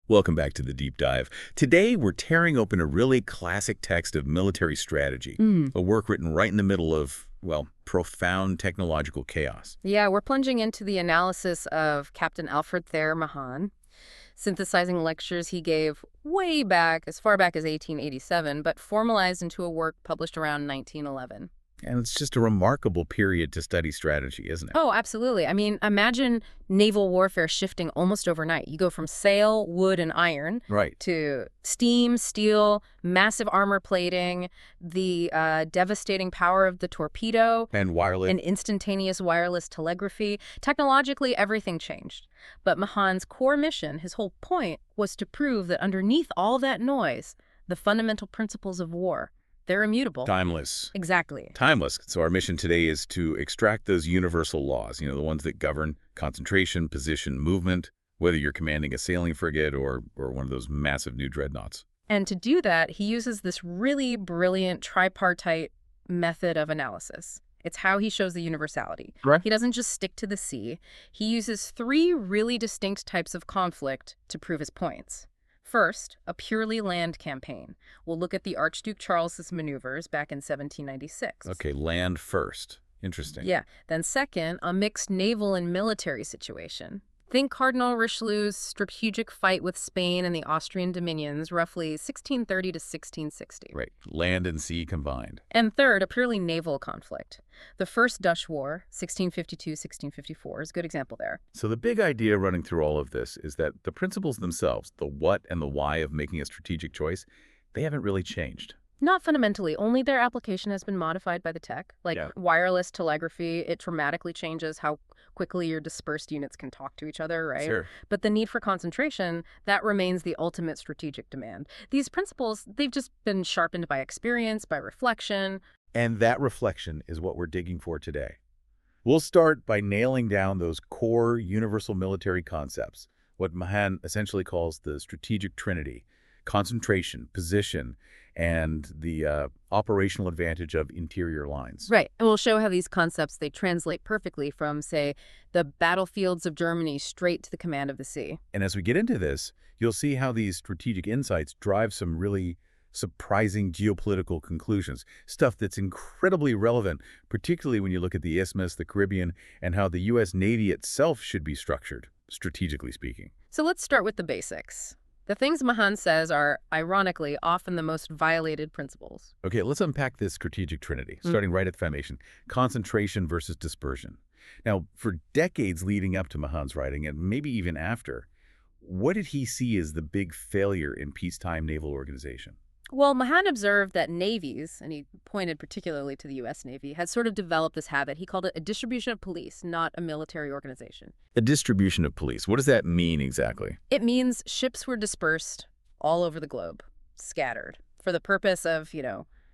Welcome back to the Deep Dive. Today, we're tearing open a really classic text of military strategy, a work written right in the middle of, well, profound technological chaos. Yeah, we're plunging into the analysis of Captain Alfred Thayer Mahan, synthesizing lectures he gave way back, as far back as 1887, but formalized into a work published around 1911. And it's just a remarkable period to study strategy, isn't it? Oh, absolutely. I mean, imagine naval warfare shifting almost overnight. You go from sail, wood, and iron Right. to steam, steel, massive armor plating, the devastating power of the torpedo, And wireless. and instantaneous wireless telegraphy. Technologically, everything changed. But Mahan's core mission, his whole point, was to prove that underneath all that noise, the fundamental principles of war, they're immutable. Timeless. Exactly. Timeless. So our mission today is to extract those universal laws, the ones that govern concentration, position, movement, whether you're commanding a sailing frigate or one of those massive new dreadnoughts. And to do that, he uses this really brilliant tripartite method of analysis. It's how he shows the universality. Right. He doesn't just stick to the sea. He uses three really distinct types of conflict to prove his points. First, a purely land campaign. We'll look at the Archduke Charles's maneuvers back in 1796. Okay, land first. Interesting. Yeah. Then second, a mixed naval and military situation. Think Cardinal Richelieu's strategic fight with Spain and the Austrian dominions, roughly 1630 to 1660. Right. Land and sea combined. And third, a purely naval conflict. The First Dutch War, 1652-1654, is a good example there. So the big idea running through all of this is that the principles themselves, the what and the why of making a strategic choice, they haven't really changed. Not fundamentally, only their application has been modified by the tech. Like wireless telegraphy, it dramatically changes how quickly your dispersed units can talk to each other, right? Sure. But the need for concentration, that remains the ultimate strategic demand. These principles, they've just been sharpened by experience, by reflection. And that reflection is what we're digging for today. We'll start by nailing down those core universal military concepts, what Mahan essentially calls the strategic trinity: concentration, position, and the operational advantage of interior lines. Right. And we'll show how these concepts, they translate perfectly from, say, the battlefields of Germany straight to the command of the sea. And as we get into this, you'll see how these strategic insights drive some really surprising geopolitical conclusions, stuff that's incredibly relevant, particularly when you look at the Isthmus, the Caribbean, and how the U.S. Navy itself should be structured, strategically speaking. So let's start with the basics. The things Mahan says are, ironically, often the most violated principles. Okay, let's unpack this strategic trinity, starting right at the foundation: concentration versus dispersion. Now, for decades leading up to Mahan's writing, and maybe even after, what did he see as the big failure in peacetime naval organization? Well, Mahan observed that navies, and he pointed particularly to the U.S. Navy, had sort of developed this habit. He called it a distribution of police, not a military organization. A distribution of police. What does that mean exactly? It means ships were dispersed all over the globe, scattered, for the purpose of,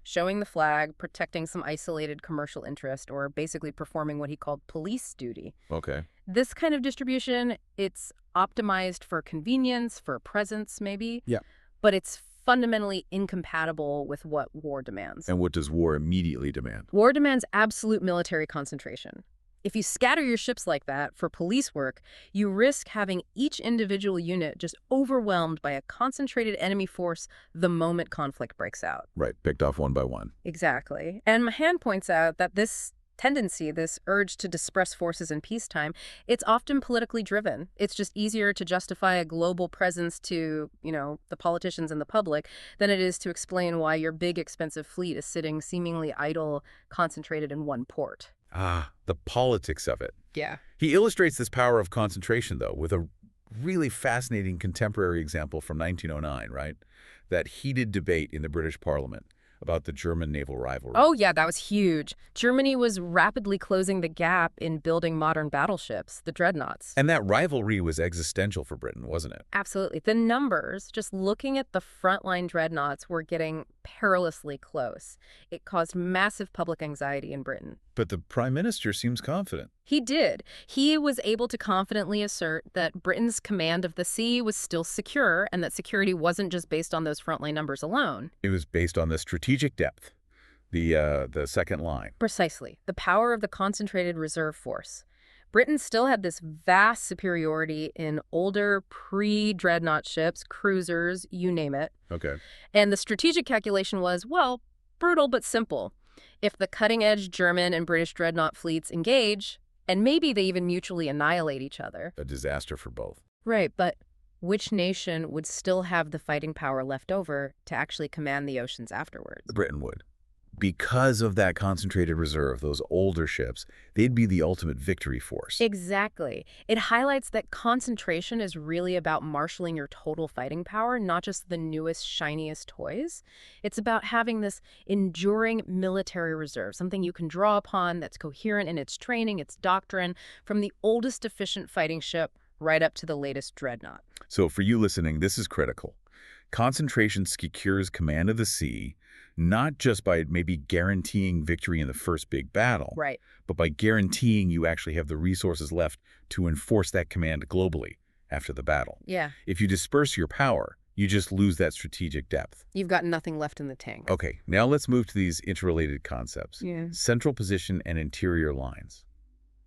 showing the flag, protecting some isolated commercial interest, or basically performing what he called police duty. Okay. This kind of distribution, it's optimized for convenience, for presence maybe. Yeah. But it's fundamentally incompatible with what war demands. And what does war immediately demand? War demands absolute military concentration. If you scatter your ships like that for police work, you risk having each individual unit just overwhelmed by a concentrated enemy force the moment conflict breaks out. Right, picked off one by one. Exactly. And Mahan points out that this tendency, this urge to disperse forces in peacetime, it's often politically driven. It's just easier to justify a global presence to, the politicians and the public than it is to explain why your big, expensive fleet is sitting seemingly idle, concentrated in one port. Ah, the politics of it. Yeah. He illustrates this power of concentration, though, with a really fascinating contemporary example from 1909, right? That heated debate in the British Parliament about the German naval rivalry. Oh, yeah, that was huge. Germany was rapidly closing the gap in building modern battleships, the dreadnoughts. And that rivalry was existential for Britain, wasn't it? Absolutely. The numbers, just looking at the frontline dreadnoughts, were getting perilously close. It caused massive public anxiety in Britain. But the Prime Minister seems confident. He did. He was able to confidently assert that Britain's command of the sea was still secure and that security wasn't just based on those frontline numbers alone. It was based on the strategic depth, the second line. Precisely. The power of the concentrated reserve force. Britain still had this vast superiority in older pre-dreadnought ships, cruisers, you name it. Okay. And the strategic calculation was, well, brutal but simple. If the cutting-edge German and British dreadnought fleets engage, and maybe they even mutually annihilate each other. A disaster for both. Right, but which nation would still have the fighting power left over to actually command the oceans afterwards? Britain would. Because of that concentrated reserve, those older ships, they'd be the ultimate victory force. Exactly. It highlights that concentration is really about marshaling your total fighting power, not just the newest, shiniest toys. It's about having this enduring military reserve, something you can draw upon that's coherent in its training, its doctrine, from the oldest efficient fighting ship right up to the latest dreadnought. So for you listening, this is critical. Concentration secures command of the sea, not just by maybe guaranteeing victory in the first big battle, Right. but by guaranteeing you actually have the resources left to enforce that command globally after the battle. Yeah. If you disperse your power, you just lose that strategic depth. You've got nothing left in the tank. Okay, now let's move to these interrelated concepts. Yeah. Central position and interior lines.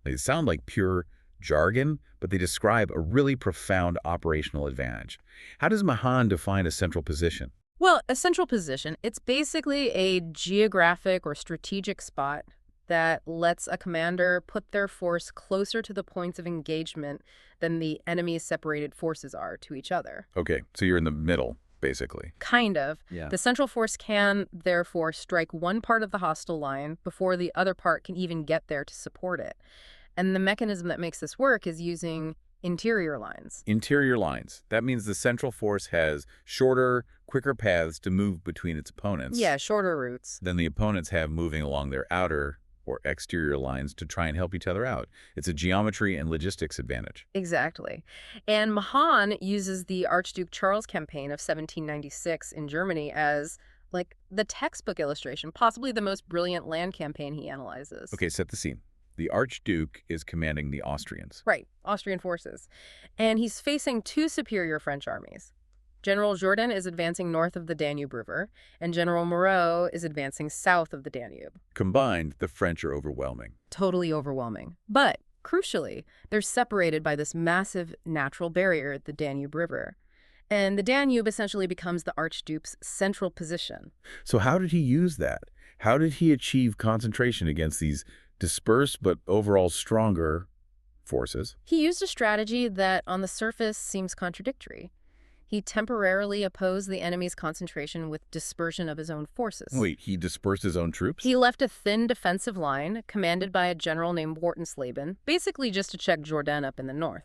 They sound like pure jargon, but they describe a really profound operational advantage. How does Mahan define a central position? Well, a central position, it's basically a geographic or strategic spot that lets a commander put their force closer to the points of engagement than the enemy's separated forces are to each other. Okay, so you're in the middle, basically. Kind of. Yeah. The central force can, therefore, strike one part of the hostile line before the other part can even get there to support it. And the mechanism that makes this work is using interior lines. Interior lines. That means the central force has shorter, quicker paths to move between its opponents. Yeah, shorter routes. Than the opponents have moving along their outer or exterior lines to try and help each other out. It's a geometry and logistics advantage. Exactly. And Mahan uses the Archduke Charles campaign of 1796 in Germany as, like, the textbook illustration, possibly the most brilliant land campaign he analyzes. Okay, set the scene. The Archduke is commanding the Austrians. Right, Austrian forces. And he's facing two superior French armies. General Jourdan is advancing north of the Danube River, and General Moreau is advancing south of the Danube. Combined, the French are overwhelming. Totally overwhelming. But, crucially, they're separated by this massive natural barrier, the Danube River. And the Danube essentially becomes the Archduke's central position. So how did he use that? How did he achieve concentration against these dispersed but overall stronger forces? He used a strategy that on the surface seems contradictory. He temporarily opposed the enemy's concentration with dispersion of his own forces. Wait, he dispersed his own troops? He left a thin defensive line, commanded by a general named Wartensleben, basically just to check Jourdan up in the north.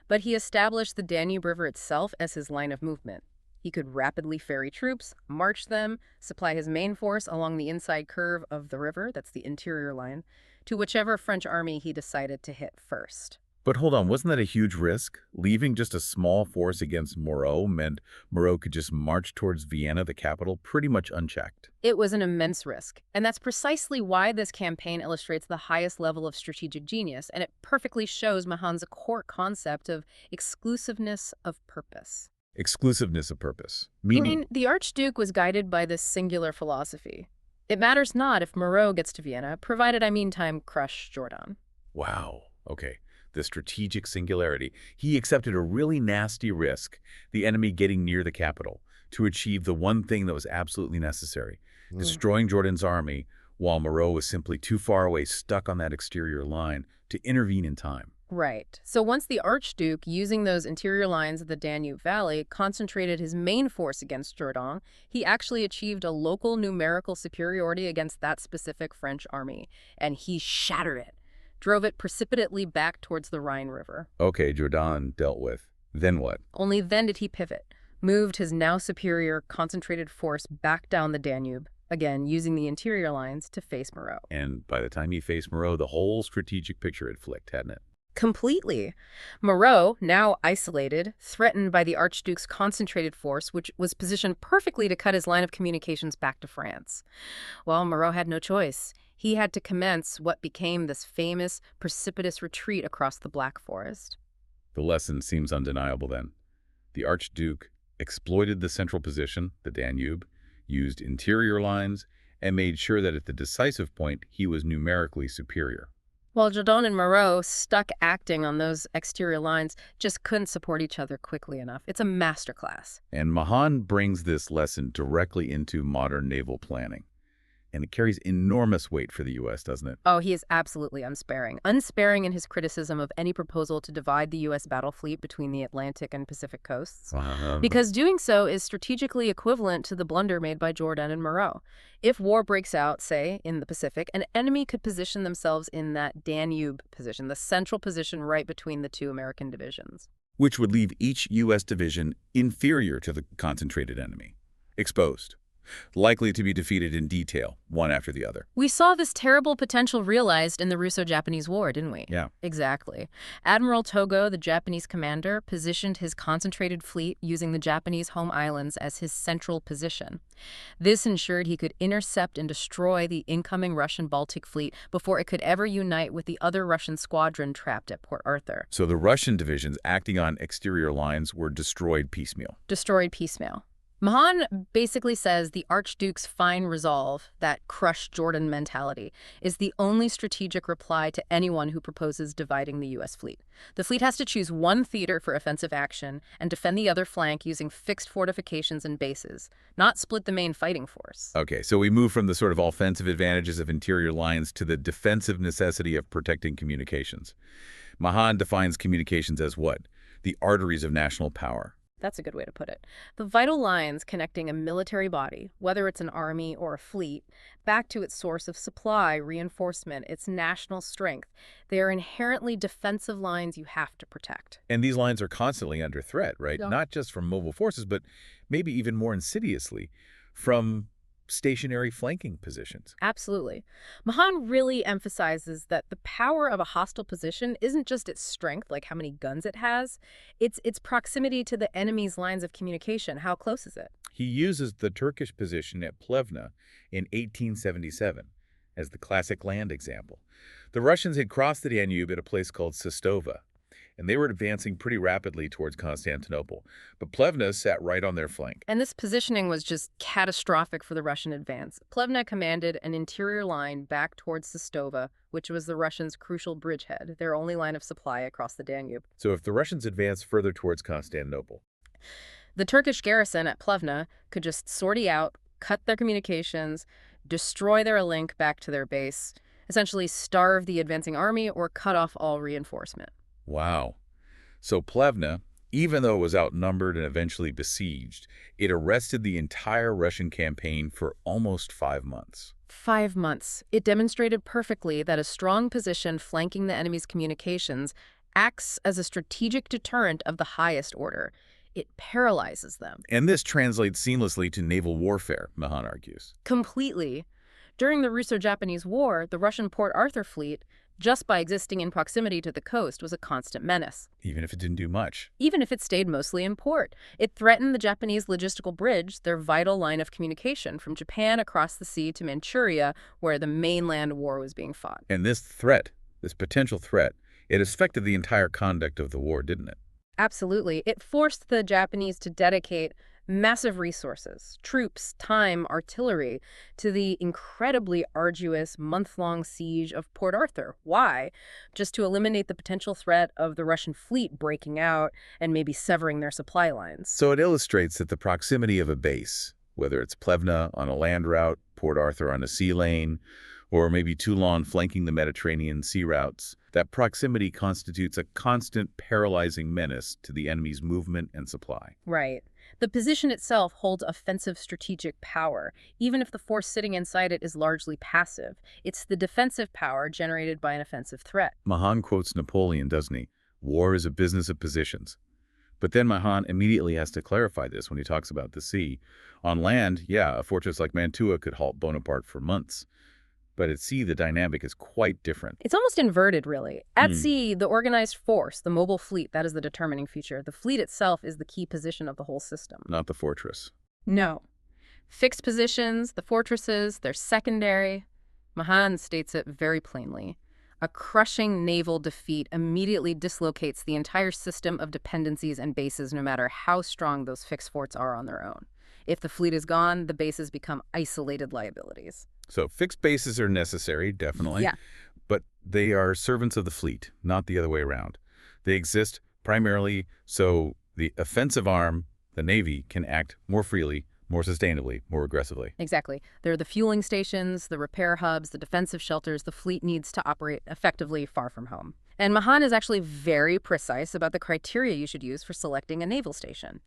But he established the Danube River itself as his line of movement. He could rapidly ferry troops, march them, supply his main force along the inside curve of the river, that's the interior line, to whichever French army he decided to hit first. But hold on, wasn't that a huge risk? Leaving just a small force against Moreau meant Moreau could just march towards Vienna, the capital, pretty much unchecked. It was an immense risk, and that's precisely why this campaign illustrates the highest level of strategic genius, and it perfectly shows Mahan's core concept of exclusiveness of purpose. Exclusiveness of purpose. I Meaning, mean, the Archduke was guided by this singular philosophy. It matters not if Moreau gets to Vienna, provided I meantime crush Jourdan. wow, okay. The strategic singularity. He accepted a really nasty risk, the enemy getting near the capital, to achieve the one thing that was absolutely necessary, destroying Jourdan's army, while Moreau was simply too far away, stuck on that exterior line, to intervene in time. Right. So once the Archduke, using those interior lines of the Danube Valley, concentrated his main force against Jourdan, he actually achieved a local numerical superiority against that specific French army, and he shattered it, drove it precipitately back towards the Rhine River. Okay, Jourdan dealt with. Then what? Only then did he pivot, moved his now superior concentrated force back down the Danube, again using the interior lines to face Moreau. And by the time he faced Moreau, the whole strategic picture had flicked, hadn't it? Completely. Moreau, now isolated, threatened by the Archduke's concentrated force, which was positioned perfectly to cut his line of communications back to France. Well, Moreau had no choice. He had to commence what became this famous, precipitous retreat across the Black Forest. The lesson seems undeniable then. The Archduke exploited the central position, the Danube, used interior lines, and made sure that at the decisive point he was numerically superior. While Jadon and Moreau, stuck acting on those exterior lines, just couldn't support each other quickly enough. It's a masterclass. And Mahan brings this lesson directly into modern naval planning. And it carries enormous weight for the U.S., doesn't it? Oh, he is absolutely unsparing. Unsparing in his criticism of any proposal to divide the U.S. battle fleet between the Atlantic and Pacific coasts. Because doing so is strategically equivalent to the blunder made by Jordan and Moreau. If war breaks out, say, in the Pacific, an enemy could position themselves in that Danube position, the central position right between the two American divisions. Which would leave each U.S. division inferior to the concentrated enemy, exposed, likely to be defeated in detail, one after the other. We saw this terrible potential realized in the Russo-Japanese War, didn't we? Yeah. Exactly. Admiral Togo, the Japanese commander, positioned his concentrated fleet using the Japanese home islands as his central position. This ensured he could intercept and destroy the incoming Russian Baltic fleet before it could ever unite with the other Russian squadron trapped at Port Arthur. So the Russian divisions acting on exterior lines were destroyed piecemeal. Destroyed piecemeal. Mahan basically says the Archduke's fine resolve, that crush Jordan mentality, is the only strategic reply to anyone who proposes dividing the U.S. fleet. The fleet has to choose one theater for offensive action and defend the other flank using fixed fortifications and bases, not split the main fighting force. Okay, so we move from the sort of offensive advantages of interior lines to the defensive necessity of protecting communications. Mahan defines communications as what? The arteries of national power. That's a good way to put it. The vital lines connecting a military body, whether it's an army or a fleet, back to its source of supply, reinforcement, its national strength. They are inherently defensive lines you have to protect. And these lines are constantly under threat, right? Yeah. Not just from mobile forces, but maybe even more insidiously from stationary flanking positions. Absolutely. Mahan really emphasizes that the power of a hostile position isn't just its strength, like how many guns it has, it's its proximity to the enemy's lines of communication. How close is it? He uses the Turkish position at Plevna in 1877 as the classic land example. The Russians had crossed the Danube at a place called Sestova, and they were advancing pretty rapidly towards Constantinople. But Plevna sat right on their flank. And this positioning was just catastrophic for the Russian advance. Plevna commanded an interior line back towards Sestova, which was the Russians' crucial bridgehead, their only line of supply across the Danube. So if the Russians advanced further towards Constantinople, the Turkish garrison at Plevna could just sortie out, cut their communications, destroy their link back to their base, essentially starve the advancing army or cut off all reinforcement. wow. So Plevna, even though it was outnumbered and eventually besieged, it arrested the entire Russian campaign for almost 5 months. 5 months. It demonstrated perfectly that a strong position flanking the enemy's communications acts as a strategic deterrent of the highest order. It paralyzes them. And this translates seamlessly to naval warfare, Mahan argues. Completely. During the Russo-Japanese War, the Russian Port Arthur fleet, just by existing in proximity to the coast, was a constant menace. Even if it didn't do much. Even if it stayed mostly in port. It threatened the Japanese logistical bridge, their vital line of communication from Japan across the sea to Manchuria, where the mainland war was being fought. And this threat, this potential threat, it affected the entire conduct of the war, didn't it? Absolutely. It forced the Japanese to dedicate massive resources, troops, time, artillery, to the incredibly arduous month-long siege of Port Arthur. Why? Just to eliminate the potential threat of the Russian fleet breaking out and maybe severing their supply lines. So it illustrates that the proximity of a base, whether it's Plevna on a land route, Port Arthur on a sea lane, or maybe Toulon flanking the Mediterranean sea routes, that proximity constitutes a constant paralyzing menace to the enemy's movement and supply. Right. The position itself holds offensive strategic power, even if the force sitting inside it is largely passive. It's the defensive power generated by an offensive threat. Mahan quotes Napoleon, doesn't he? War is a business of positions. But then Mahan immediately has to clarify this when he talks about the sea. On land, yeah, a fortress like Mantua could halt Bonaparte for months. But at sea, the dynamic is quite different. It's almost inverted, really. At sea, the organized force, the mobile fleet, that is the determining feature. The fleet itself is the key position of the whole system. Not the fortress. No. Fixed positions, the fortresses, they're secondary. Mahan states it very plainly. A crushing naval defeat immediately dislocates the entire system of dependencies and bases, no matter how strong those fixed forts are on their own. If the fleet is gone, the bases become isolated liabilities. So fixed bases are necessary, definitely. Yeah. But they are servants of the fleet, not the other way around. They exist primarily so the offensive arm, the Navy, can act more freely, more sustainably, more aggressively. Exactly. They're the fueling stations, the repair hubs, the defensive shelters the fleet needs to operate effectively far from home. And Mahan is actually very precise about the criteria you should use for selecting a naval station.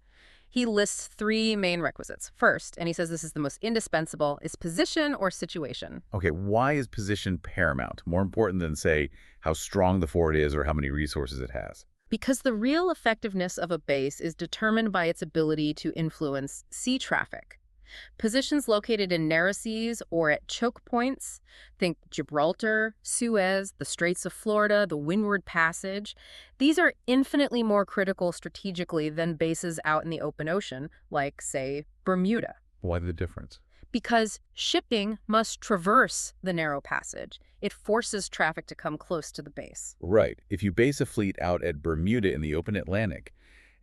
He lists three main requisites. First, and he says this is the most indispensable, is position or situation. Okay, why is position paramount? More important than, say, how strong the fort is or how many resources it has. Because the real effectiveness of a base is determined by its ability to influence sea traffic. Positions located in narrow seas or at choke points, think Gibraltar, Suez, the Straits of Florida, the Windward Passage, these are infinitely more critical strategically than bases out in the open ocean, like, say, Bermuda. Why the difference? Because shipping must traverse the narrow passage. It forces traffic to come close to the base. Right. If you base a fleet out at Bermuda in the open Atlantic,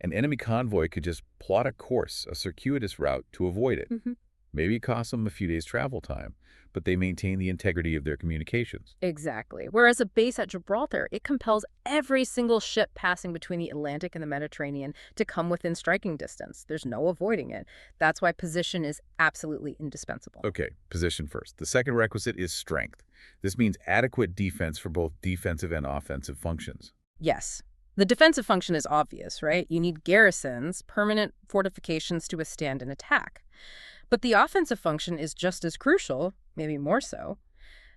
an enemy convoy could just plot a course, a circuitous route, to avoid it. Maybe it costs them a few days' travel time, but they maintain the integrity of their communications. Exactly. Whereas a base at Gibraltar, it compels every single ship passing between the Atlantic and the Mediterranean to come within striking distance. There's no avoiding it. That's why position is absolutely indispensable. Okay, position first. The second requisite is strength. This means adequate defense for both defensive and offensive functions. Yes. The defensive function is obvious, right? You need garrisons, permanent fortifications to withstand an attack. But the offensive function is just as crucial, maybe more so.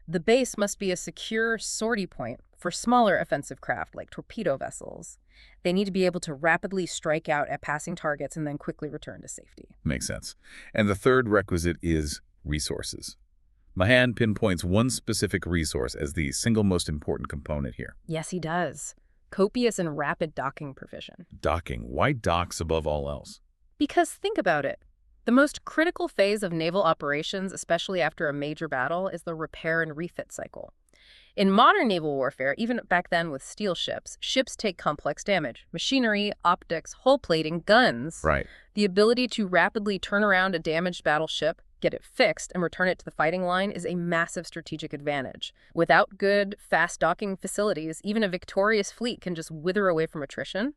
The base must be a secure sortie point for smaller offensive craft like torpedo vessels. They need to be able to rapidly strike out at passing targets and then quickly return to safety. Makes sense. And the third requisite is resources. Mahan pinpoints one specific resource as the single most important component here. Yes, he does. Copious and rapid docking provision. Docking. Why docks above all else? Because think about it. The most critical phase of naval operations, especially after a major battle, is the repair and refit cycle. In modern naval warfare, even back then with steel ships, ships take complex damage. Machinery, optics, hull plating, guns. Right. The ability to rapidly turn around a damaged battleship, get it fixed, and return it to the fighting line is a massive strategic advantage. Without good, fast docking facilities, even a victorious fleet can just wither away from attrition.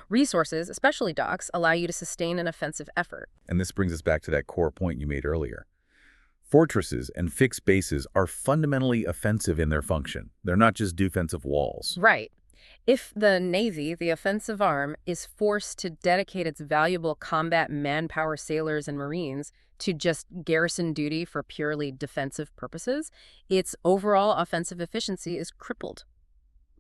Resources, especially docks, allow you to sustain an offensive effort. And this brings us back to that core point you made earlier. Fortresses and fixed bases are fundamentally offensive in their function. They're not just defensive walls. Right. If the Navy, the offensive arm, is forced to dedicate its valuable combat manpower sailors and Marines to just garrison duty for purely defensive purposes, its overall offensive efficiency is crippled.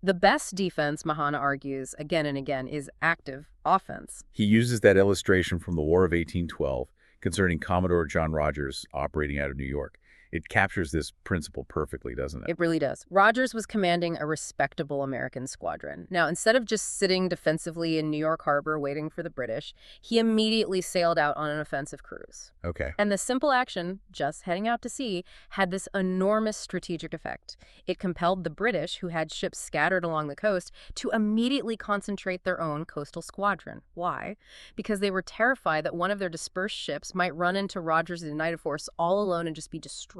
The best defense, Mahan argues again and again, is active offense. He uses that illustration from the War of 1812 concerning Commodore John Rodgers operating out of New York. It captures this principle perfectly, doesn't it? It really does. Rodgers was commanding a respectable American squadron. Now, instead of just sitting defensively in New York Harbor waiting for the British, he immediately sailed out on an offensive cruise. Okay. And the simple action, just heading out to sea, had this enormous strategic effect. It compelled the British, who had ships scattered along the coast, to immediately concentrate their own coastal squadron. Why? Because they were terrified that one of their dispersed ships might run into Rodgers' united force all alone and just be destroyed.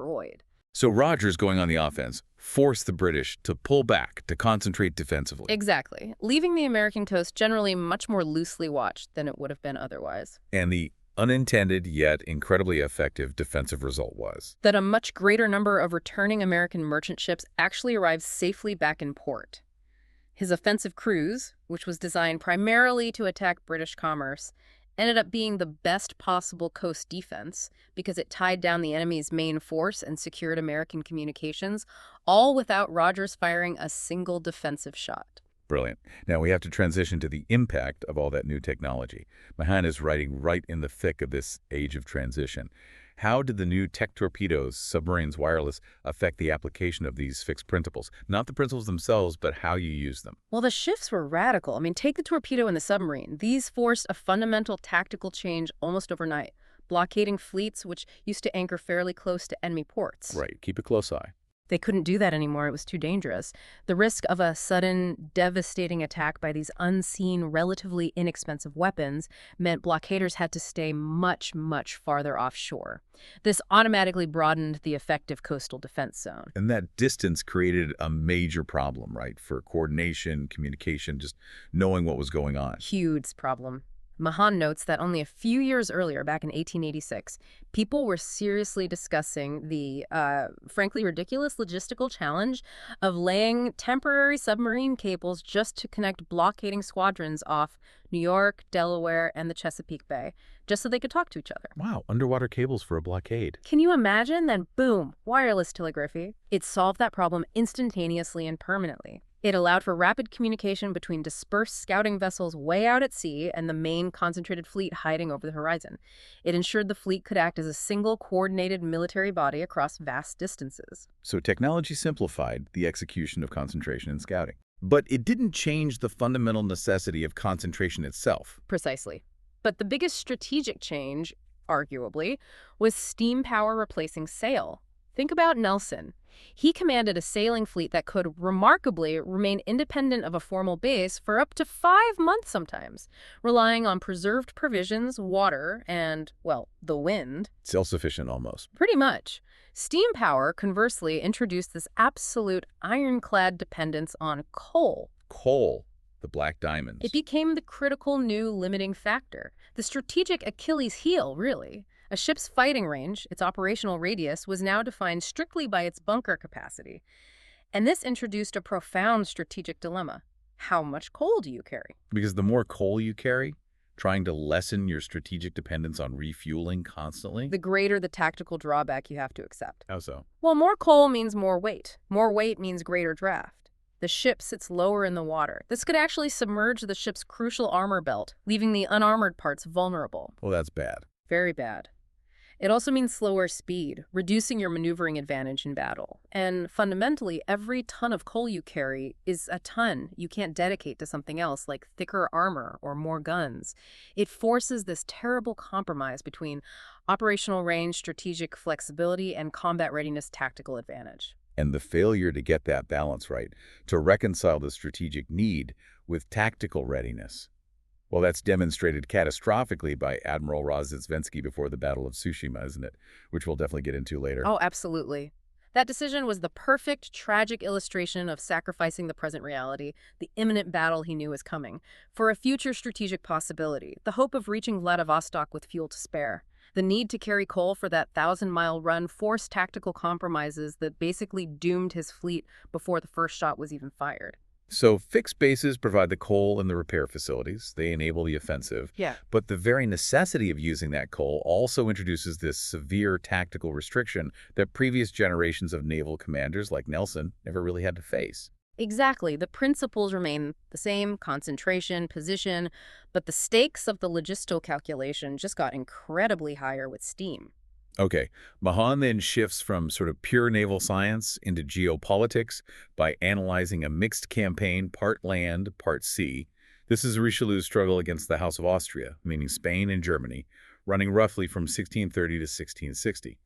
So Rodgers, going on the offense, forced the British to pull back, to concentrate defensively. Exactly, leaving the American coast generally much more loosely watched than it would have been otherwise. And the unintended yet incredibly effective defensive result was that a much greater number of returning American merchant ships actually arrived safely back in port. His offensive cruise, which was designed primarily to attack British commerce, ended up being the best possible coast defense because it tied down the enemy's main force and secured American communications, all without Rodgers firing a single defensive shot. Brilliant. Now we have to transition to the impact of all that new technology. Mahan is writing right in the thick of this age of transition. How did the new tech torpedoes, submarines, wireless affect the application of these fixed principles? Not the principles themselves, but how you use them. Well, the shifts were radical. I mean, take the torpedo and the submarine. These forced a fundamental tactical change almost overnight, blockading fleets which used to anchor fairly close to enemy ports. Right. Keep a close eye. They couldn't do that anymore. It was too dangerous. The risk of a sudden, devastating attack by these unseen, relatively inexpensive weapons meant blockaders had to stay much, much farther offshore. This automatically broadened the effective coastal defense zone. And that distance created a major problem, right, for coordination, communication, just knowing what was going on. Huge problem. Mahan notes that only a few years earlier, back in 1886, people were seriously discussing the, frankly, ridiculous logistical challenge of laying temporary submarine cables just to connect blockading squadrons off New York, Delaware, and the Chesapeake Bay, just so they could talk to each other. Wow, underwater cables for a blockade. Can you imagine? Then boom, wireless telegraphy. It solved that problem instantaneously and permanently. It allowed for rapid communication between dispersed scouting vessels way out at sea and the main concentrated fleet hiding over the horizon. It ensured the fleet could act as a single coordinated military body across vast distances. So technology simplified the execution of concentration and scouting. But it didn't change the fundamental necessity of concentration itself. Precisely. But the biggest strategic change, arguably, was steam power replacing sail. Think about Nelson. He commanded a sailing fleet that could, remarkably, remain independent of a formal base for up to 5 months sometimes, relying on preserved provisions, water, and, well, the wind. Self-sufficient almost. Pretty much. Steam power, conversely, introduced this absolute ironclad dependence on coal. Coal, the black diamonds. It became the critical new limiting factor, the strategic Achilles heel, really. A ship's fighting range, its operational radius, was now defined strictly by its bunker capacity. And this introduced a profound strategic dilemma. How much coal do you carry? Because the more coal you carry, trying to lessen your strategic dependence on refueling constantly. The greater the tactical drawback you have to accept. How so? Well, more coal means more weight. More weight means greater draft. The ship sits lower in the water. This could actually submerge the ship's crucial armor belt, leaving the unarmored parts vulnerable. Well, that's bad. Very bad. It also means slower speed, reducing your maneuvering advantage in battle. And fundamentally, every ton of coal you carry is a ton you can't dedicate to something else like thicker armor or more guns. It forces this terrible compromise between operational range, strategic flexibility, and combat readiness tactical advantage. And the failure to get that balance right, to reconcile the strategic need with tactical readiness. Well, that's demonstrated catastrophically by Admiral Rozhitsvensky before the Battle of Tsushima, isn't it? Which we'll definitely get into later. Oh, absolutely. That decision was the perfect, tragic illustration of sacrificing the present reality, the imminent battle he knew was coming, for a future strategic possibility, the hope of reaching Vladivostok with fuel to spare. The need to carry coal for that 1,000-mile run forced tactical compromises that basically doomed his fleet before the first shot was even fired. So fixed bases provide the coal and the repair facilities. They enable the offensive. Yeah. But the very necessity of using that coal also introduces this severe tactical restriction that previous generations of naval commanders like Nelson never really had to face. Exactly. The principles remain the same, concentration, position, but the stakes of the logistical calculation just got incredibly higher with steam. Okay, Mahan then shifts from sort of pure naval science into geopolitics by analyzing a mixed campaign, part land, part sea. This is Richelieu's struggle against the House of Austria, meaning Spain and Germany, running roughly from 1630 to 1660.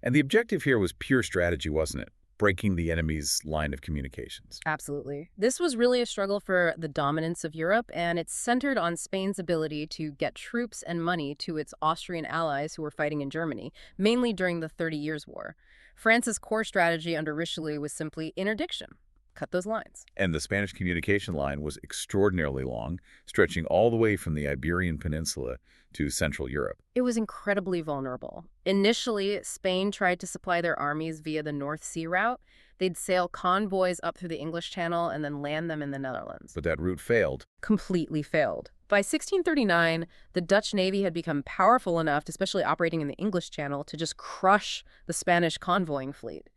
And the objective here was pure strategy, wasn't it? Breaking the enemy's line of communications. Absolutely. This was really a struggle for the dominance of Europe, and it's centered on Spain's ability to get troops and money to its Austrian allies who were fighting in Germany, mainly during the 30 Years' War. France's core strategy under Richelieu was simply interdiction. Cut those lines. And the Spanish communication line was extraordinarily long, stretching all the way from the Iberian Peninsula to Central Europe. It was incredibly vulnerable. Initially, Spain tried to supply their armies via the North Sea route. They'd sail convoys up through the English Channel and then land them in the Netherlands. But that route failed. Completely failed. By 1639, the Dutch Navy had become powerful enough, especially operating in the English Channel, to just crush the Spanish convoying fleet.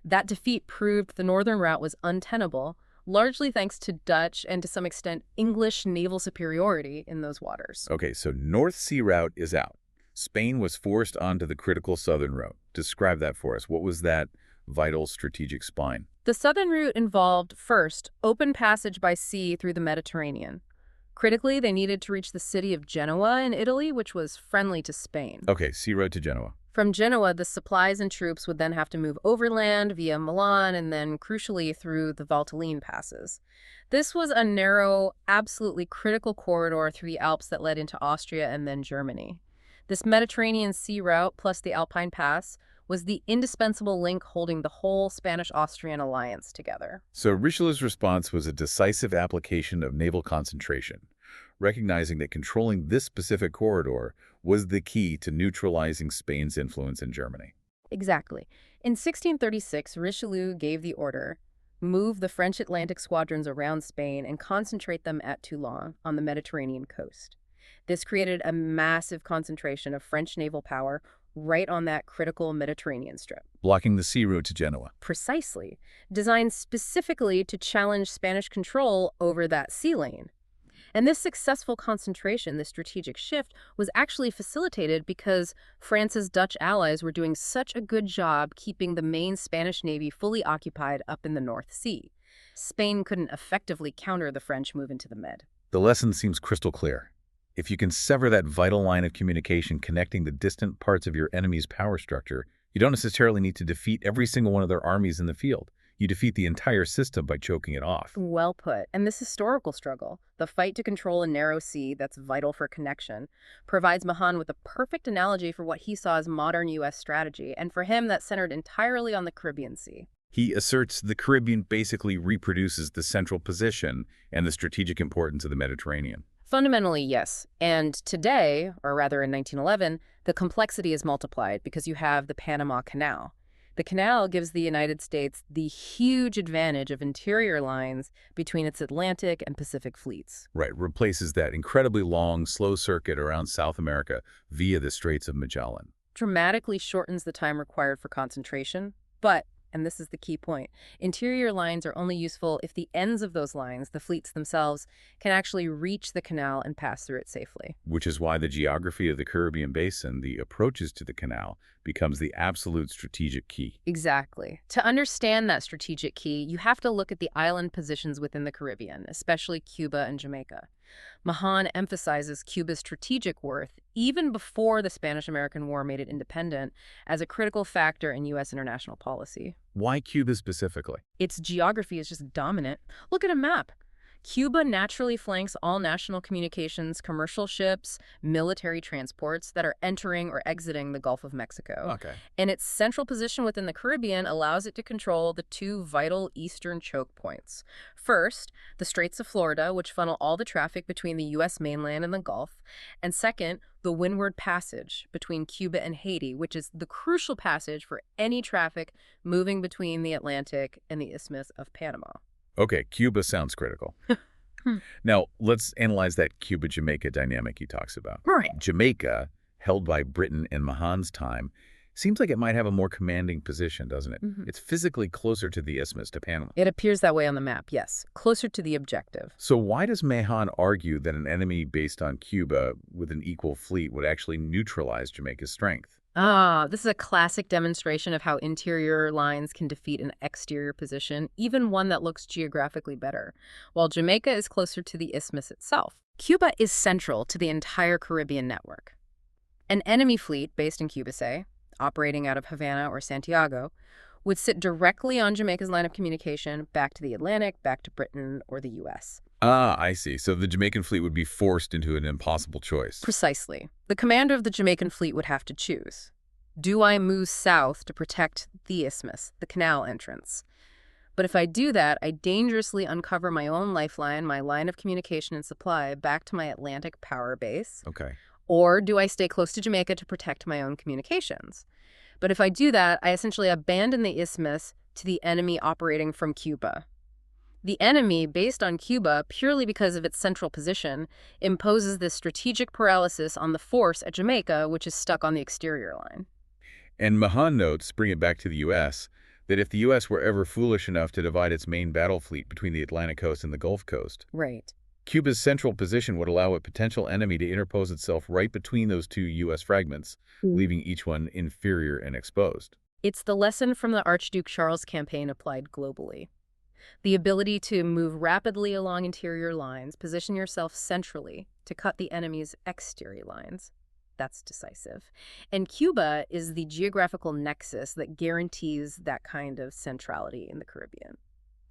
That defeat proved the northern route was untenable, largely thanks to Dutch and to some extent English naval superiority in those waters. Okay, so North Sea route is out. Spain was forced onto the critical southern route. Describe that for us. What was that vital strategic spine? The southern route involved, first, open passage by sea through the Mediterranean. Critically, they needed to reach the city of Genoa in Italy, which was friendly to Spain. Okay, sea road to Genoa. From Genoa, the supplies and troops would then have to move overland via Milan and then, crucially, through the Valtelline passes. This was a narrow, absolutely critical corridor through the Alps that led into Austria and then Germany. This Mediterranean sea route, plus the Alpine Pass, was the indispensable link holding the whole Spanish-Austrian alliance together. So Richelieu's response was a decisive application of naval concentration, recognizing that controlling this specific corridor was the key to neutralizing Spain's influence in Germany. Exactly. In 1636, Richelieu gave the order, move the French Atlantic squadrons around Spain and concentrate them at Toulon on the Mediterranean coast. This created a massive concentration of French naval power right on that critical Mediterranean strip. Blocking the sea route to Genoa. Precisely. Designed specifically to challenge Spanish control over that sea lane. And this successful concentration, this strategic shift, was actually facilitated because France's Dutch allies were doing such a good job keeping the main Spanish navy fully occupied up in the North Sea. Spain couldn't effectively counter the French move into the Med. The lesson seems crystal clear. If you can sever that vital line of communication connecting the distant parts of your enemy's power structure, you don't necessarily need to defeat every single one of their armies in the field. You defeat the entire system by choking it off. Well put. And this historical struggle, the fight to control a narrow sea that's vital for connection, provides Mahan with a perfect analogy for what he saw as modern U.S. strategy, and for him that centered entirely on the Caribbean Sea. He asserts the Caribbean basically reproduces the central position and the strategic importance of the Mediterranean. Fundamentally, yes. And today, or rather in 1911, the complexity is multiplied because you have the Panama Canal. The canal gives the United States the huge advantage of interior lines between its Atlantic and Pacific fleets. Right, replaces that incredibly long, slow circuit around South America via the Straits of Magellan. Dramatically shortens the time required for concentration, but, and this is the key point, interior lines are only useful if the ends of those lines, the fleets themselves, can actually reach the canal and pass through it safely. Which is why the geography of the Caribbean basin, the approaches to the canal, becomes the absolute strategic key. Exactly. To understand that strategic key, you have to look at the island positions within the Caribbean, especially Cuba and Jamaica. Mahan emphasizes Cuba's strategic worth even before the Spanish-American War made it independent as a critical factor in U.S. international policy. Why Cuba specifically? Its geography is just dominant. Look at a map. Cuba naturally flanks all national communications, commercial ships, military transports that are entering or exiting the Gulf of Mexico. Okay. And its central position within the Caribbean allows it to control the two vital eastern choke points. First, the Straits of Florida, which funnel all the traffic between the U.S. mainland and the Gulf. And second, the Windward Passage between Cuba and Haiti, which is the crucial passage for any traffic moving between the Atlantic and the Isthmus of Panama. Okay, Cuba sounds critical. Now, let's analyze that Cuba-Jamaica dynamic he talks about. Right. Jamaica, held by Britain in Mahan's time, seems like it might have a more commanding position, doesn't it? It's physically closer to the isthmus, to Panama. It appears that way on the map, yes. Closer to the objective. So why does Mahan argue that an enemy based on Cuba with an equal fleet would actually neutralize Jamaica's strength? This is a classic demonstration of how interior lines can defeat an exterior position, even one that looks geographically better. While Jamaica is closer to the isthmus itself, Cuba is central to the entire Caribbean network. An enemy fleet based in Cuba, say, operating out of Havana or Santiago, would sit directly on Jamaica's line of communication back to the Atlantic, back to Britain or the U.S. Ah, I see. So the Jamaican fleet would be forced into an impossible choice. Precisely. The commander of the Jamaican fleet would have to choose. Do I move south to protect the isthmus, the canal entrance? But if I do that, I dangerously uncover my own lifeline, my line of communication and supply back to my Atlantic power base. Okay. Or do I stay close to Jamaica to protect my own communications? But if I do that, I essentially abandon the isthmus to the enemy operating from Cuba. The enemy, based on Cuba purely because of its central position, imposes this strategic paralysis on the force at Jamaica, which is stuck on the exterior line. And Mahan notes, bring it back to the U.S., that if the U.S. were ever foolish enough to divide its main battle fleet between the Atlantic coast and the Gulf Coast, Right. Cuba's central position would allow a potential enemy to interpose itself right between those two U.S. fragments, leaving each one inferior and exposed. It's the lesson from the Archduke Charles campaign applied globally. The ability to move rapidly along interior lines, position yourself centrally to cut the enemy's exterior lines. That's decisive. And Cuba is the geographical nexus that guarantees that kind of centrality in the Caribbean.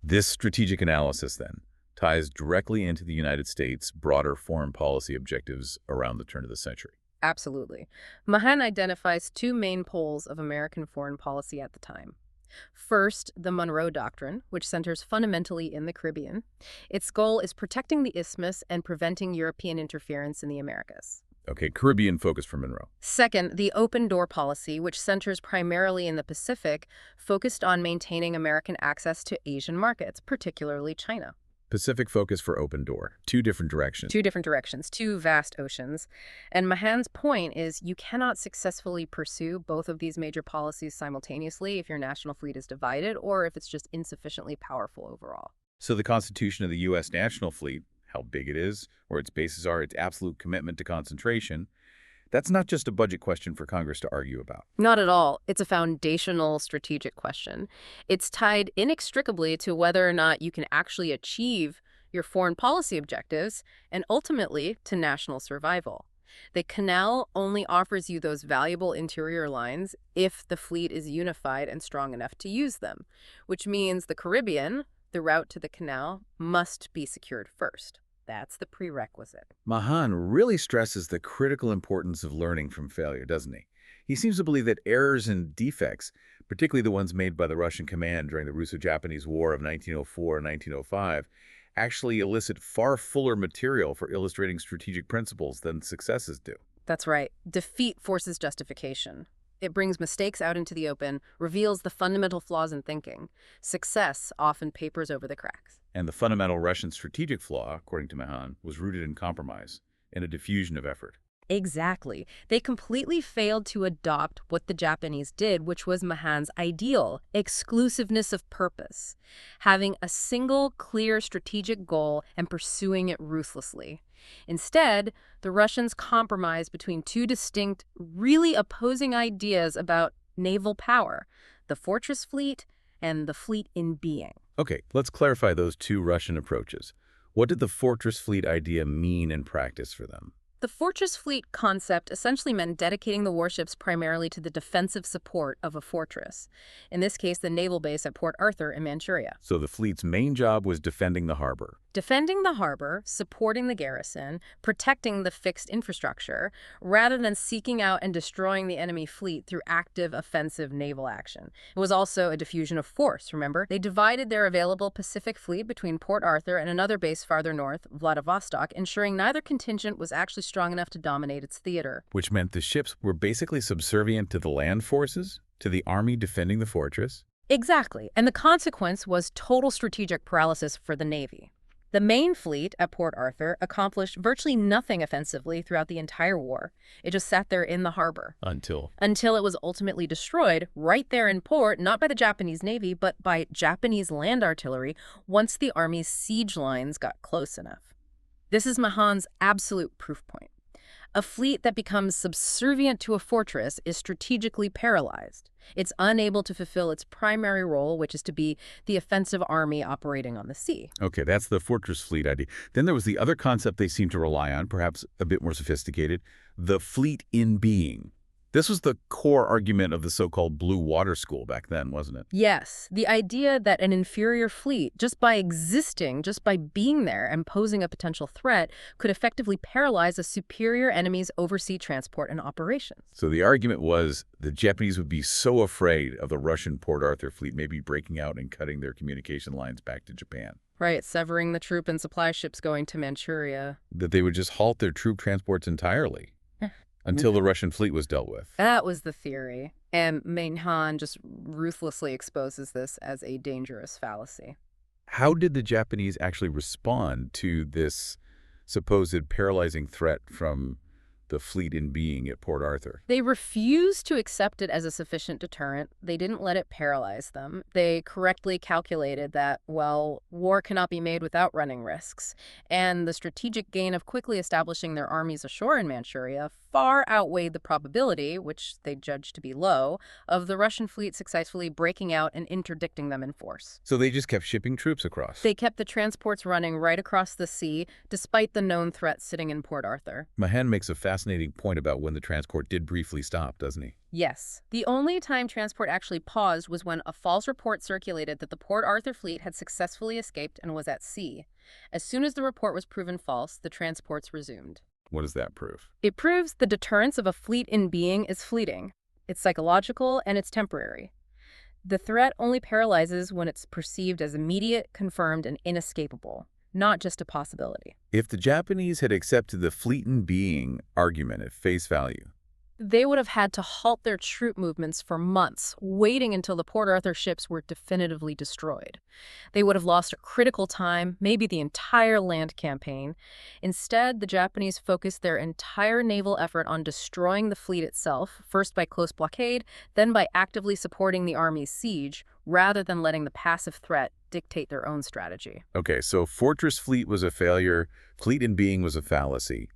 This strategic analysis, then, ties directly into the United States' broader foreign policy objectives around the turn of the century. Absolutely. Mahan identifies two main poles of American foreign policy at the time. First, the Monroe Doctrine, which centers fundamentally in the Caribbean. Its goal is protecting the isthmus and preventing European interference in the Americas. Okay, Caribbean focus for Monroe. Second, the open door policy, which centers primarily in the Pacific, focused on maintaining American access to Asian markets, particularly China. Pacific focus for open door. Two different directions. Two different directions, two vast oceans. And Mahan's point is you cannot successfully pursue both of these major policies simultaneously if your national fleet is divided or if it's just insufficiently powerful overall. So the constitution of the U.S. National Fleet, how big it is, where its bases are, its absolute commitment to concentration, that's not just a budget question for Congress to argue about. Not at all. It's a foundational strategic question. It's tied inextricably to whether or not you can actually achieve your foreign policy objectives and ultimately to national survival. The canal only offers you those valuable interior lines if the fleet is unified and strong enough to use them, which means the Caribbean, the route to the canal, must be secured first. That's the prerequisite. Mahan really stresses the critical importance of learning from failure, doesn't he? He seems to believe that errors and defects, particularly the ones made by the Russian command during the Russo-Japanese War of 1904 and 1905, actually elicit far fuller material for illustrating strategic principles than successes do. That's right. Defeat forces justification. It brings mistakes out into the open, reveals the fundamental flaws in thinking. Success often papers over the cracks. And the fundamental Russian strategic flaw, according to Mahan, was rooted in compromise, in a diffusion of effort. Exactly. They completely failed to adopt what the Japanese did, which was Mahan's ideal, exclusiveness of purpose, having a single, clear strategic goal and pursuing it ruthlessly. Instead, the Russians compromised between two distinct, really opposing ideas about naval power, the fortress fleet and the fleet in being. Okay, let's clarify those two Russian approaches. What did the fortress fleet idea mean in practice for them? The fortress fleet concept essentially meant dedicating the warships primarily to the defensive support of a fortress, in this case the naval base at Port Arthur in Manchuria. So the fleet's main job was defending the harbor. Defending the harbor, supporting the garrison, protecting the fixed infrastructure, rather than seeking out and destroying the enemy fleet through active offensive naval action. It was also a diffusion of force, remember? They divided their available Pacific fleet between Port Arthur and another base farther north, Vladivostok, ensuring neither contingent was actually strong enough to dominate its theater. Which meant the ships were basically subservient to the land forces, to the army defending the fortress. Exactly, and the consequence was total strategic paralysis for the Navy. The main fleet at Port Arthur accomplished virtually nothing offensively throughout the entire war. It just sat there in the harbor. Until it was ultimately destroyed right there in port, not by the Japanese Navy, but by Japanese land artillery once the Army's siege lines got close enough. This is Mahan's absolute proof point. A fleet that becomes subservient to a fortress is strategically paralyzed. It's unable to fulfill its primary role, which is to be the offensive army operating on the sea. Okay, that's the fortress fleet idea. Then there was the other concept they seemed to rely on, perhaps a bit more sophisticated, the fleet in being. This was the core argument of the so-called Blue Water School back then, wasn't it? Yes, the idea that an inferior fleet, just by existing, just by being there and posing a potential threat, could effectively paralyze a superior enemy's overseas transport and operations. So the argument was the Japanese would be so afraid of the Russian Port Arthur fleet maybe breaking out and cutting their communication lines back to Japan. Right, severing the troop and supply ships going to Manchuria. That they would just halt their troop transports entirely. Until the Russian fleet was dealt with. That was the theory. And Mahan just ruthlessly exposes this as a dangerous fallacy. How did the Japanese actually respond to this supposed paralyzing threat from the fleet in being at Port Arthur? They refused to accept it as a sufficient deterrent. They didn't let it paralyze them. They correctly calculated that, well, war cannot be made without running risks. And the strategic gain of quickly establishing their armies ashore in Manchuria far outweighed the probability, which they judged to be low, of the Russian fleet successfully breaking out and interdicting them in force. So they just kept shipping troops across. They kept the transports running right across the sea, despite the known threat sitting in Port Arthur. Mahan makes a fascinating fascinating point about when the transport did briefly stop, doesn't he? Yes. The only time transport actually paused was when a false report circulated that the Port Arthur fleet had successfully escaped and was at sea. As soon as the report was proven false, the transports resumed. What does that prove? It proves the deterrence of a fleet in being is fleeting. It's psychological and it's temporary. The threat only paralyzes when it's perceived as immediate, confirmed, and inescapable, not just a possibility. If the Japanese had accepted the fleet in being argument at face value, They would have had to halt their troop movements for months, waiting until the Port Arthur ships were definitively destroyed. They would have lost a critical time, maybe the entire land campaign. Instead, the Japanese focused their entire naval effort on destroying the fleet itself, first by close blockade, then by actively supporting the army's siege, rather than letting the passive threat dictate their own strategy. okay, so Fortress Fleet was a failure, fleet in being was a fallacy.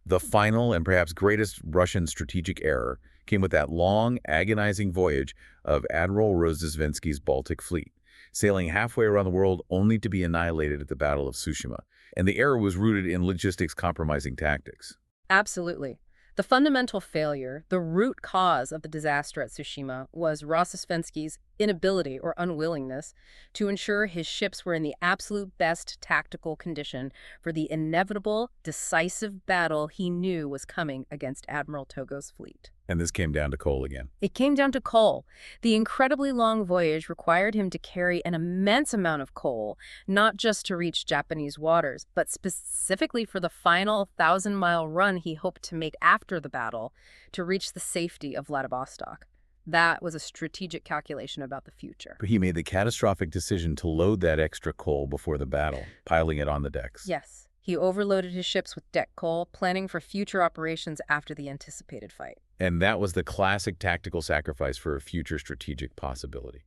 The final and perhaps greatest Russian strategic error came with that long, agonizing voyage of Admiral Rozhesvensky's Baltic Fleet, sailing halfway around the world only to be annihilated at the Battle of Tsushima. And the error was rooted in logistics compromising tactics. Absolutely. The fundamental failure, the root cause of the disaster at Tsushima, was Rossosvensky's inability or unwillingness to ensure his ships were in the absolute best tactical condition for the inevitable, decisive battle he knew was coming against Admiral Togo's fleet. And this came down to coal again. It came down to coal. The incredibly long voyage required him to carry an immense amount of coal, not just to reach Japanese waters, but specifically for the final 1,000-mile run he hoped to make after the battle to reach the safety of Vladivostok. That was a strategic calculation about the future. But he made the catastrophic decision to load that extra coal before the battle, piling it on the decks. Yes, he overloaded his ships with deck coal, planning for future operations after the anticipated fight. And that was the classic tactical sacrifice for a future strategic possibility.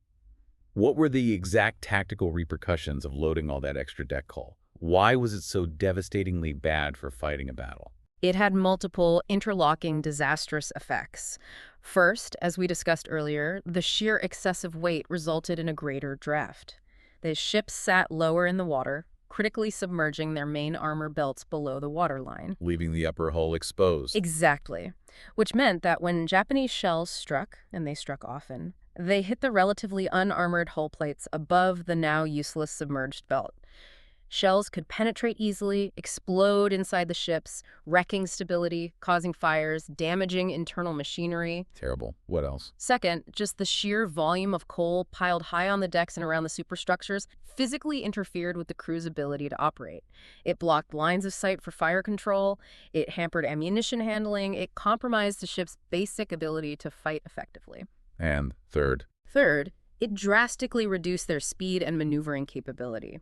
What were the exact tactical repercussions of loading all that extra deck coal? Why was it so devastatingly bad for fighting a battle? It had multiple interlocking disastrous effects. First, as we discussed earlier, the sheer excessive weight resulted in a greater draft. The ships sat lower in the water, critically submerging their main armor belts below the waterline. Leaving the upper hull exposed. Exactly. Which meant that when Japanese shells struck, and they struck often, they hit the relatively unarmored hull plates above the now useless submerged belt. Shells could penetrate easily, explode inside the ships, wrecking stability, causing fires, damaging internal machinery. Terrible. What else? Second, just the sheer volume of coal piled high on the decks and around the superstructures physically interfered with the crew's ability to operate. It blocked lines of sight for fire control, it hampered ammunition handling, it compromised the ship's basic ability to fight effectively. And third, Third, it drastically reduced their speed and maneuvering capability.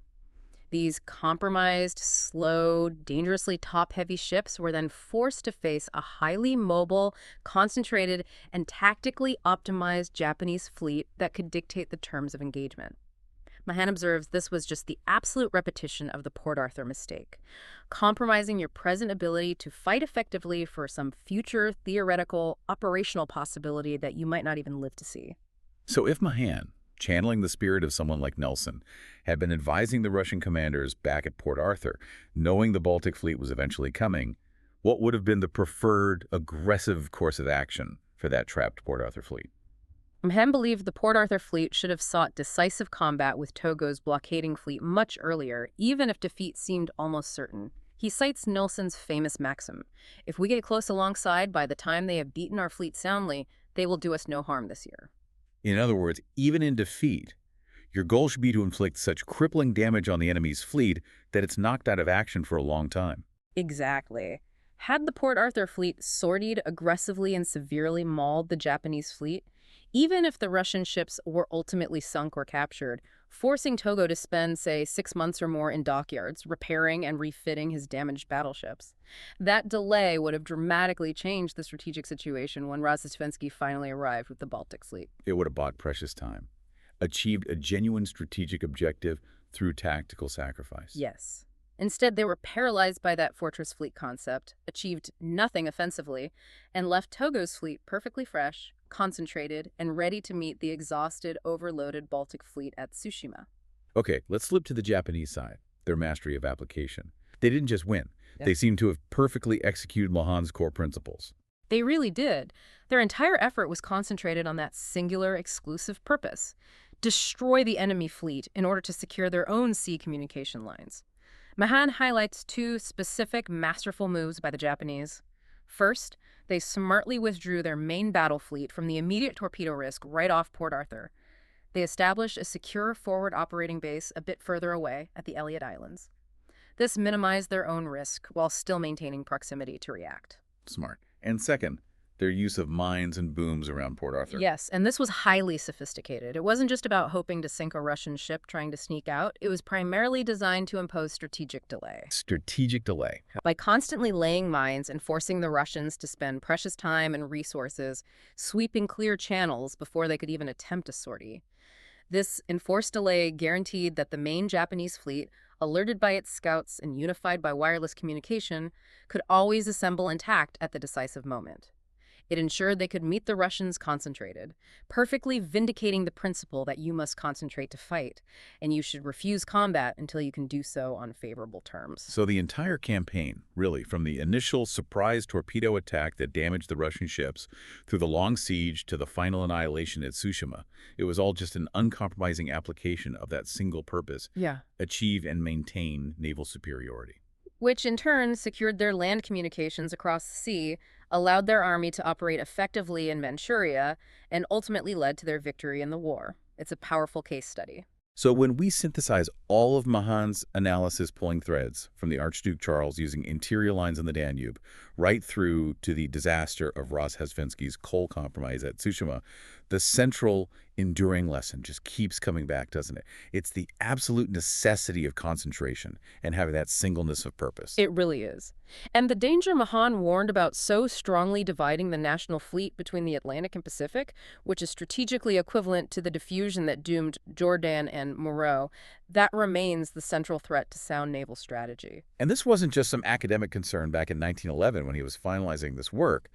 These compromised, slow, dangerously top-heavy ships were then forced to face a highly mobile, concentrated, and tactically optimized Japanese fleet that could dictate the terms of engagement. Mahan observes this was just the absolute repetition of the Port Arthur mistake, compromising your present ability to fight effectively for some future theoretical, operational possibility that you might not even live to see. so if Mahan, channeling the spirit of someone like Nelson, had been advising the Russian commanders back at Port Arthur, knowing the Baltic fleet was eventually coming, what would have been the preferred aggressive course of action for that trapped Port Arthur fleet? Mahan believed the Port Arthur fleet should have sought decisive combat with Togo's blockading fleet much earlier, even if defeat seemed almost certain. He cites Nelson's famous maxim, "If we get close alongside by the time they have beaten our fleet soundly, they will do us no harm this year." In other words, even in defeat, your goal should be to inflict such crippling damage on the enemy's fleet that it's knocked out of action for a long time. Exactly. Had the Port Arthur fleet sortied aggressively and severely mauled the Japanese fleet, even if the Russian ships were ultimately sunk or captured, forcing Togo to spend, say, 6 months or more in dockyards, repairing and refitting his damaged battleships. That delay would have dramatically changed the strategic situation when Rossosvensky finally arrived with the Baltic fleet. It would have bought precious time, achieved a genuine strategic objective through tactical sacrifice. Yes. Instead, they were paralyzed by that fortress fleet concept, achieved nothing offensively, and left Togo's fleet perfectly fresh, concentrated, and ready to meet the exhausted, overloaded Baltic fleet at Tsushima. Okay, let's flip to the Japanese side, their mastery of application. They didn't just win. Yeah. They seem to have perfectly executed Mahan's core principles. They really did. Their entire effort was concentrated on that singular, exclusive purpose: destroy the enemy fleet in order to secure their own sea communication lines. Mahan highlights two specific, masterful moves by the Japanese. First, they smartly withdrew their main battle fleet from the immediate torpedo risk right off Port Arthur. They established a secure forward operating base a bit further away at the Elliott Islands. This minimized their own risk while still maintaining proximity to react. Smart. And second, their use of mines and booms around Port Arthur. Yes, and this was highly sophisticated. It wasn't just about hoping to sink a Russian ship trying to sneak out. It was primarily designed to impose strategic delay. Strategic delay. By constantly laying mines and forcing the Russians to spend precious time and resources sweeping clear channels before they could even attempt a sortie. This enforced delay guaranteed that the main Japanese fleet, alerted by its scouts and unified by wireless communication, could always assemble intact at the decisive moment. It ensured they could meet the Russians concentrated, perfectly vindicating the principle that you must concentrate to fight, and you should refuse combat until you can do so on favorable terms. So the entire campaign, really, from the initial surprise torpedo attack that damaged the Russian ships, through the long siege to the final annihilation at Tsushima, it was all just an uncompromising application of that single purpose: Yeah. achieve and maintain naval superiority. Which in turn secured their land communications across the sea, allowed their army to operate effectively in Manchuria, and ultimately led to their victory in the war. It's a powerful case study. So when we synthesize all of Mahan's analysis pulling threads, from the Archduke Charles using interior lines on the Danube, right through to the disaster of Rozhesvensky's coal compromise at Tsushima, the central enduring lesson just keeps coming back, doesn't it? It's the absolute necessity of concentration and having that singleness of purpose. It really is. And the danger Mahan warned about so strongly dividing the national fleet between the Atlantic and Pacific, which is strategically equivalent to the diffusion that doomed Jordan and Moreau, that remains the central threat to sound naval strategy. And this wasn't just some academic concern back in 1911 when he was finalizing this work.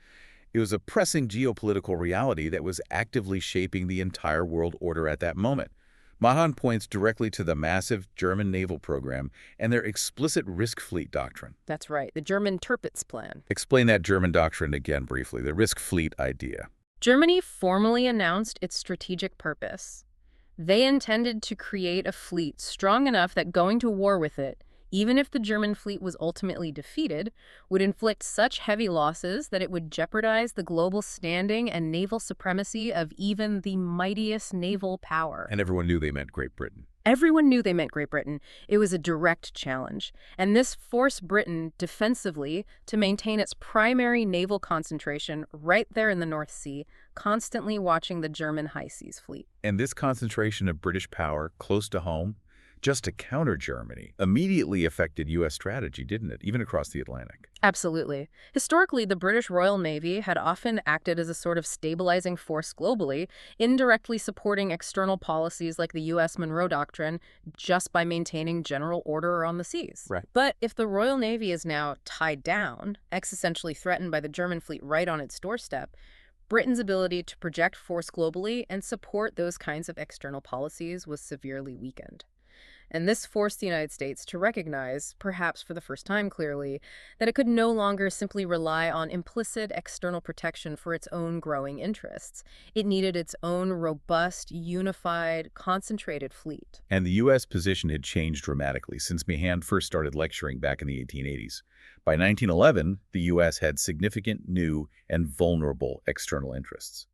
It was a pressing geopolitical reality that was actively shaping the entire world order at that moment. Mahan points directly to the massive German naval program and their explicit risk fleet doctrine. That's right, the German Tirpitz Plan. Explain that German doctrine again briefly, the risk fleet idea. Germany formally announced its strategic purpose. They intended to create a fleet strong enough that going to war with it, even if the German fleet was ultimately defeated, would inflict such heavy losses that it would jeopardize the global standing and naval supremacy of even the mightiest naval power. And everyone knew they meant Great Britain. Everyone knew they meant Great Britain. It was a direct challenge, and this forced Britain defensively to maintain its primary naval concentration right there in the North Sea, constantly watching the German high seas fleet. And this concentration of British power close to home, just to counter Germany, immediately affected U.S. strategy, didn't it, even across the Atlantic? Absolutely. Historically, the British Royal Navy had often acted as a sort of stabilizing force globally, indirectly supporting external policies like the U.S. Monroe Doctrine just by maintaining general order on the seas. Right. But if the Royal Navy is now tied down, existentially threatened by the German fleet right on its doorstep, Britain's ability to project force globally and support those kinds of external policies was severely weakened. And this forced the United States to recognize, perhaps for the first time clearly, that it could no longer simply rely on implicit external protection for its own growing interests. It needed its own robust, unified, concentrated fleet. And the U.S. position had changed dramatically since Mahan first started lecturing back in the 1880s. By 1911, the U.S. had significant, new, and vulnerable external interests.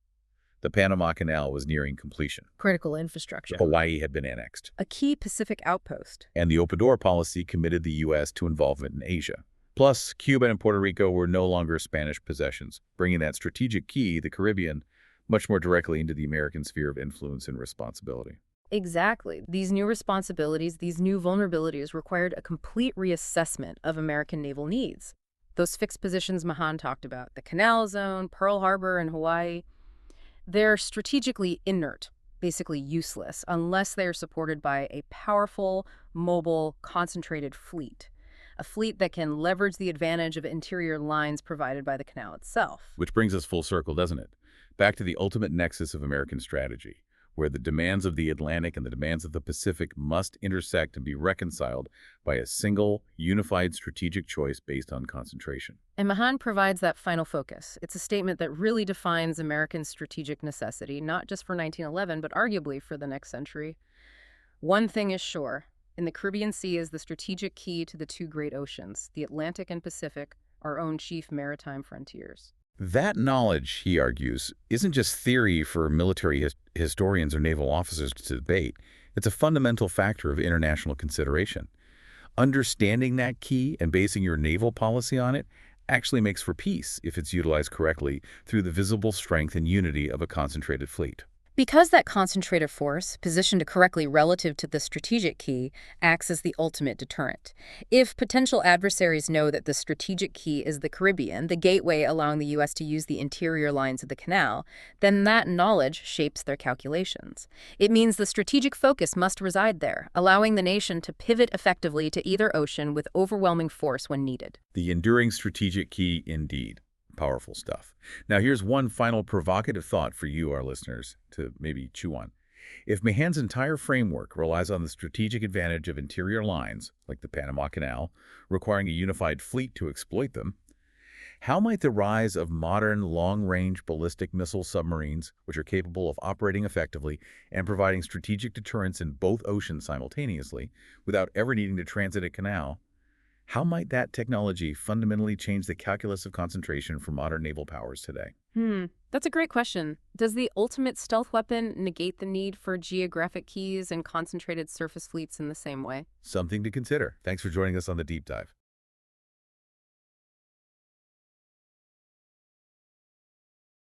The Panama Canal was nearing completion. Critical infrastructure. Hawaii had been annexed. A key Pacific outpost. And the open door policy committed the U.S. to involvement in Asia. Plus, Cuba and Puerto Rico were no longer Spanish possessions, bringing that strategic key, the Caribbean, much more directly into the American sphere of influence and responsibility. Exactly. These new responsibilities, these new vulnerabilities required a complete reassessment of American naval needs. Those fixed positions Mahan talked about, the Canal Zone, Pearl Harbor, and Hawaii, they're strategically inert, basically useless, unless they are supported by a powerful, mobile, concentrated fleet. A fleet that can leverage the advantage of interior lines provided by the canal itself. Which brings us full circle, doesn't it? Back to the ultimate nexus of American strategy. where the demands of the Atlantic and the demands of the Pacific must intersect and be reconciled by a single, unified strategic choice based on concentration. And Mahan provides that final focus. It's a statement that really defines American strategic necessity, not just for 1911, but arguably for the next century. One thing is sure. In the Caribbean Sea is the strategic key to the two great oceans, the Atlantic and Pacific, our own chief maritime frontiers. That knowledge, he argues, isn't just theory for military historians or naval officers to debate. It's a fundamental factor of international consideration. Understanding that key and basing your naval policy on it actually makes for peace if it's utilized correctly through the visible strength and unity of a concentrated fleet. Because that concentrated force, positioned correctly relative to the strategic key, acts as the ultimate deterrent. If potential adversaries know that the strategic key is the Caribbean, the gateway allowing the U.S. to use the interior lines of the canal, then that knowledge shapes their calculations. It means the strategic focus must reside there, allowing the nation to pivot effectively to either ocean with overwhelming force when needed. The enduring strategic key indeed. Powerful stuff. Now, here's one final provocative thought for you, our listeners, to maybe chew on. If Mahan's entire framework relies on the strategic advantage of interior lines, like the Panama Canal, requiring a unified fleet to exploit them, how might the rise of modern long-range ballistic missile submarines, which are capable of operating effectively and providing strategic deterrence in both oceans simultaneously, without ever needing to transit a canal, how might that technology fundamentally change the calculus of concentration for modern naval powers today? That's a great question. Does the ultimate stealth weapon negate the need for geographic keys and concentrated surface fleets in the same way? Something to consider. Thanks for joining us on the Deep Dive.